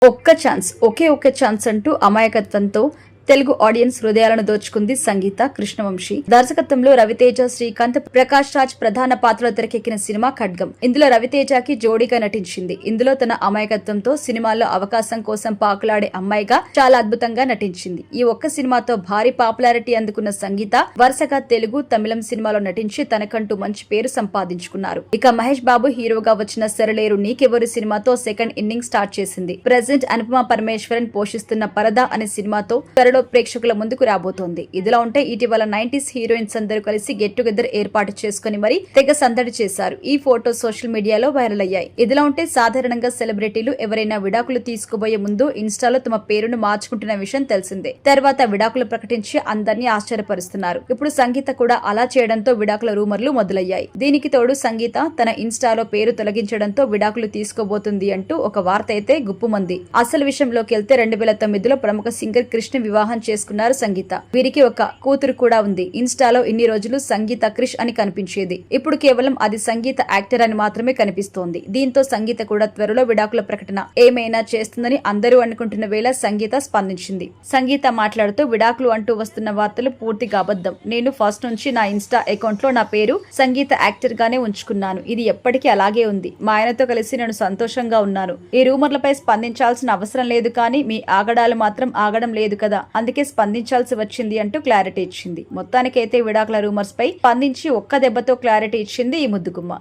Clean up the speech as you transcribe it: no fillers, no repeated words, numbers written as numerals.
ఒక్క ఛాన్స్, ఒకే ఒక్క ఛాన్స్ అంటూ అమాయకత్వంతో తెలుగు ఆడియన్స్ హృదయాలను దోచుకుంది సంగీత కృష్ణవంశీ. దర్శకత్వంలో రవితేజ, శ్రీకాంత్, ప్రకాష్ రాజ్ ప్రధాన పాత్రలో తెరకెక్కిన సినిమా ఖడ్గం. ఇందులో రవితేజకి జోడీగా నటించింది. ఇందులో తన అమాయకత్వంతో సినిమాల్లో అవకాశం కోసం పాకులాడే అమ్మాయిగా చాలా అద్భుతంగా నటించింది. ఈ ఒక్క సినిమాతో భారీ పాపులారిటీ అందుకున్న సంగీత వరుసగా తెలుగు, తమిళం సినిమాలో నటించి తనకంటూ మంచి పేరు సంపాదించుకున్నారు. ఇక మహేష్ బాబు హీరోగా వచ్చిన సరళేరు నీకెవరు సినిమాతో సెకండ్ ఇన్నింగ్ స్టార్ట్ చేసింది. ప్రెజెంట్ అనుపమ పరమేశ్వరన్ పోషిస్తున్న పరదా అనే సినిమాతో త్వరలో ప్రేక్షకుల ముందుకు రాబోతోంది. ఇదిలా ఉంటే ఇటీవల 90s హీరోయిన్స్ అందరూ కలిసి గెట్ టుగెదర్ ఏర్పాటు చేసుకుని మరి తెగ సందడి చేశారు. ఈ ఫోటో సోషల్ మీడియాలో వైరల్ అయ్యాయి. ఇదిలా ఉంటే సాధారణంగా సెలబ్రిటీలు ఎవరైనా విడాకులు తీసుకోబోయే ముందు ఇన్స్టాలో తమ పేరును మార్చుకుంటున్న విషయం తెలిసిందే. తర్వాత విడాకులు ప్రకటించి అందరినీ ఆశ్చర్యపరుస్తున్నారు. ఇప్పుడు సంగీత కూడా అలా చేయడంతో విడాకుల రూమర్లు మొదలయ్యాయి. దీనికి తోడు సంగీత తన ఇన్స్టాలో పేరు తొలగించడంతో విడాకులు తీసుకోబోతుంది అంటూ ఒక వార్త అయితే గుప్పుమంది. అసలు విషయంలోకి వెళ్తే 2009లో ప్రముఖ సింగర్ కృష్ణ వివాహం చేసుకున్నారు సంగీత. వీరికి ఒక కూతురు కూడా ఉంది. ఇన్స్టాలో ఇన్ని రోజులు సంగీత క్రిష్ అని కనిపించేది. ఇప్పుడు కేవలం అది సంగీత యాక్టర్ అని మాత్రమే కనిపిస్తోంది. దీంతో సంగీత కూడా త్వరలో విడాకుల ప్రకటన ఏమైనా చేస్తుందని అందరూ అనుకుంటున్న వేళ సంగీత స్పందించింది. సంగీత మాట్లాడుతూ విడాకులు అంటూ వస్తున్న వార్తలు పూర్తిగా అబద్ధం. నేను ఫస్ట్ నుంచి నా ఇన్స్టా అకౌంట్ లో నా పేరు సంగీత యాక్టర్ గానే ఉంచుకున్నాను. ఇది ఎప్పటికీ అలాగే ఉంది. మా ఆయనతో కలిసి నేను సంతోషంగా ఉన్నాను. ఈ రూమర్లపై స్పందించాల్సిన అవసరం లేదు, కానీ మీ ఆగడాలు మాత్రం ఆగడం లేదు కదా, అందుకే స్పందించాల్సి వచ్చింది అంటూ క్లారిటీ ఇచ్చింది. మొత్తానికైతే విడాకుల రూమర్స్ పై స్పందించి ఒక్క దెబ్బతో క్లారిటీ ఇచ్చింది ఈ ముద్దుగుమ్మ.